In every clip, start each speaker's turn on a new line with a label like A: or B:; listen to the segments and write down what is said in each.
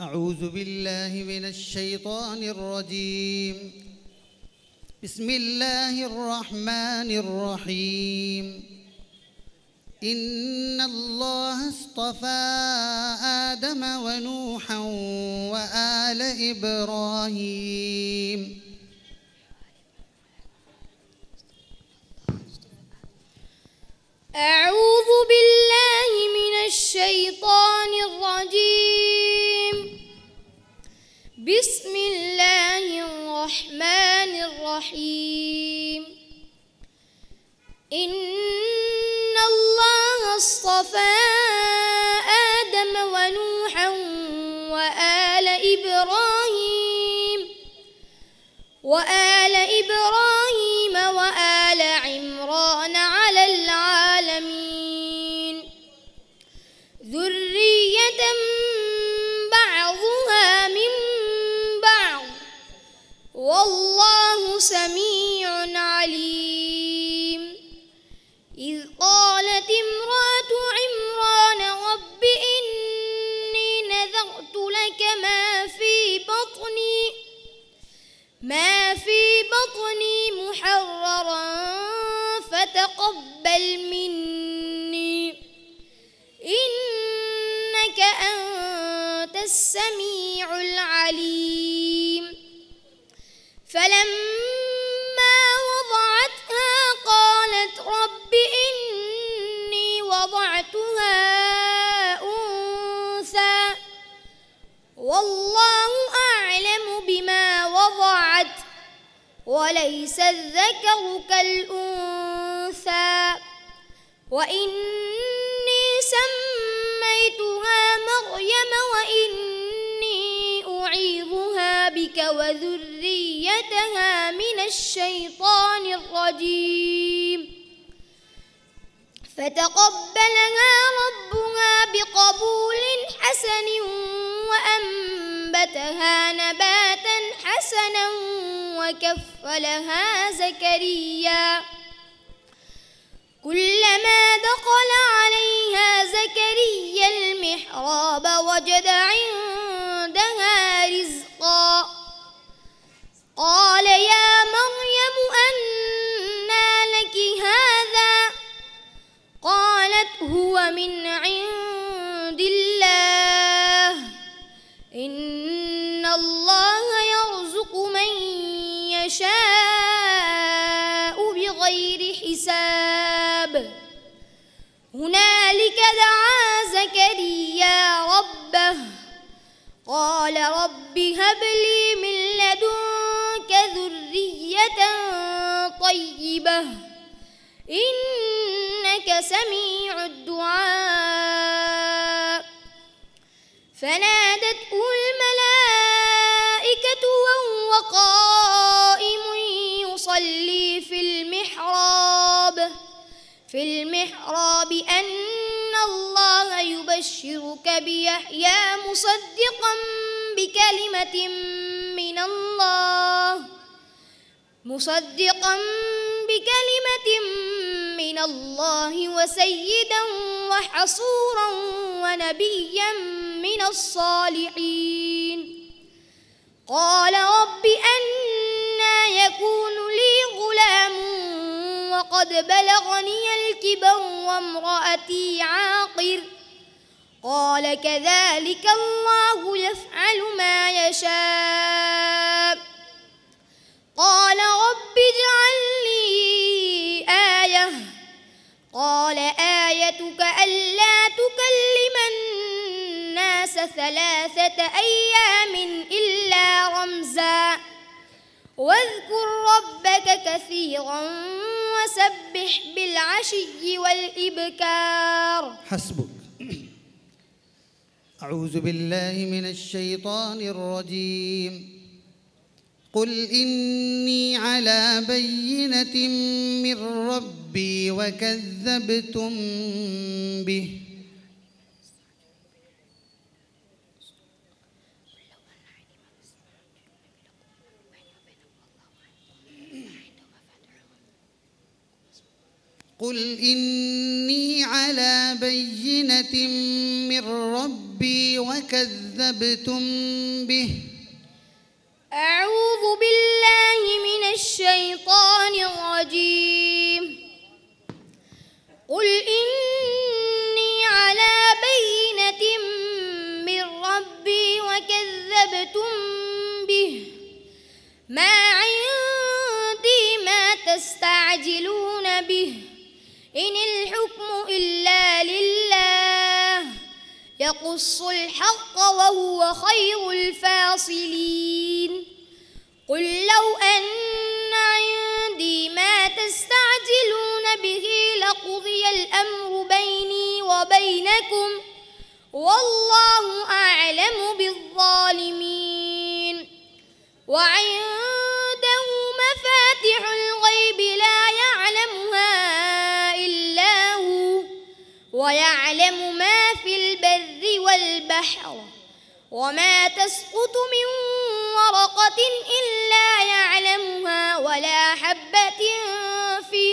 A: أعوذ بالله من الشيطان الرجيم. بسم الله الرحمن الرحيم. إن الله اصطفى آدم ونوحا وآل إبراهيم.
B: أعوذ بالله من الشيطان الرجيم. بسم الله الرحمن الرحيم. إن الله اصطفى آدم ونوحا وآل إبراهيم وآل عمران على العالمين ذرية بعضها من بعض والله سميع عليم. إذ قالت امرأة عمران رب إني نذرت لك ما في بطني محررا فتقبل مني إنك أنت السميع العليم. فلما وضعتها قالت رب إني وضعتها أنثى والله أعلم بما وضعت وليس الذكر كالأنثى وإني سميتها مريم وإني أعيذها بك وذريتها من الشيطان الرجيم. فتقبلها ربها بقبول حسن وأنبتها نباتا حسنا وكفلها زكريا. كلما دخل عليها زكريا المحراب وجد عندها رزقا قال يا مريم أنى لك هذا قالت هو من عند الله إن الله يرزق من يشاء بغير حساب. هنالك دعا زكريا ربه قال رب هب لي من لدنك ذرية طيبة إنك سميع الدعاء. فنادته الملائكة وهو قائم يصلي في المحراب أن الله يبشرك بيحيى مصدقا بكلمة من الله وسيدا وحصورا ونبيا من الصالحين. قال رب أنى يكون لي غلام وقد بلغني الكبر وامرأتي عاقر قال كذلك الله يفعل ما يشاء. قال رب اجعل لي آية قال آيتك ألا تكلم الناس 3 أيام إلا رمزا واذكر ربك كثيرا وسبح بالعشي والإبكار.
A: حسبك. أعوذ بالله من الشيطان الرجيم. قل إني على بينة من ربي وكذبتم به قل إني على بينة من ربي ربي وكذبتم به.
B: أعوذ بالله من الشيطان الرجيم. قل إني على بينة من ربي وكذبتم به، ما عندي ما تستعجلون به، إن الحكم إلا لله يقص الحق وهو خير الفاصلين. قل لو أن عندي ما تستعجلون به لقضي الأمر بيني وبينكم والله أعلم بالظالمين. وعنده مفاتح الغيب لا يعلمها إلا هو، ويعلم ما في البر والبحر، وما تسقط من ورقة إلا يعلمها، ولا حبة في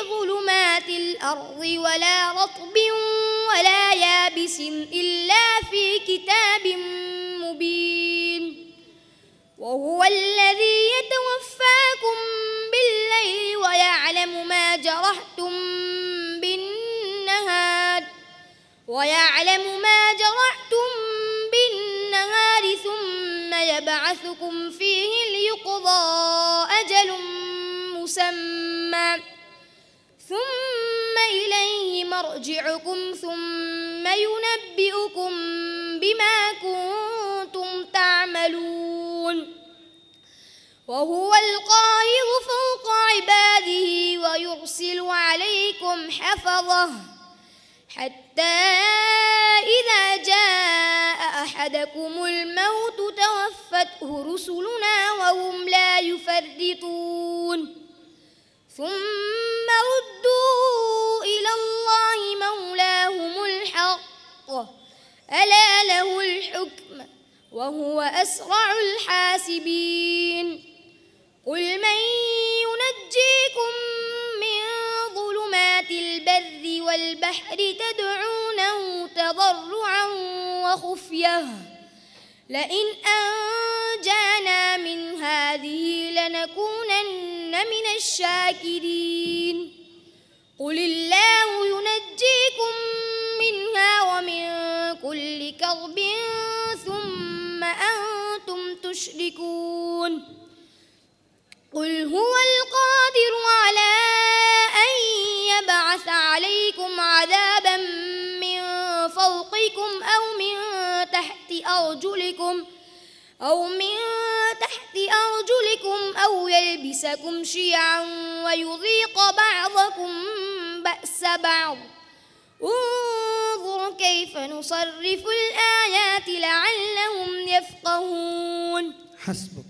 B: ظلمات الأرض ولا رطب ولا يابس إلا في كتاب مبين. وهو الذي يتوفاكم بالليل ويعلم ما جرحتم بالنهار ثم يبعثكم فيه ليقضى أجل مسمى، ثم إليه مرجعكم ثم ينبئكم بما كنتم تعملون. وهو القاهر فوق عباده ويرسل عليكم حفظه حتى إذا جاء أحدكم الموت توفته رسلنا وهم لا يفرطون، ثم ردوا إلى الله مولاهم الحق ألا له الحكم وهو أسرع الحاسبين. قل من ينجيكم من ظلمات البر والبحر تدعونه تضرعا وخفية لئن أنجانا من هذه لنكونن من الشاكرين. قل الله ينجيكم منها ومن كل كرب ثم أنتم تشركون. قل هو القادر على أن يبعث عليكم عذابا من فوقكم أو من تحت أرجلكم أو يلبسكم شيعا ويذيق بعضكم بأس بعض. انظر كيف نصرف الآيات لعلهم يفقهون.
A: حسبك.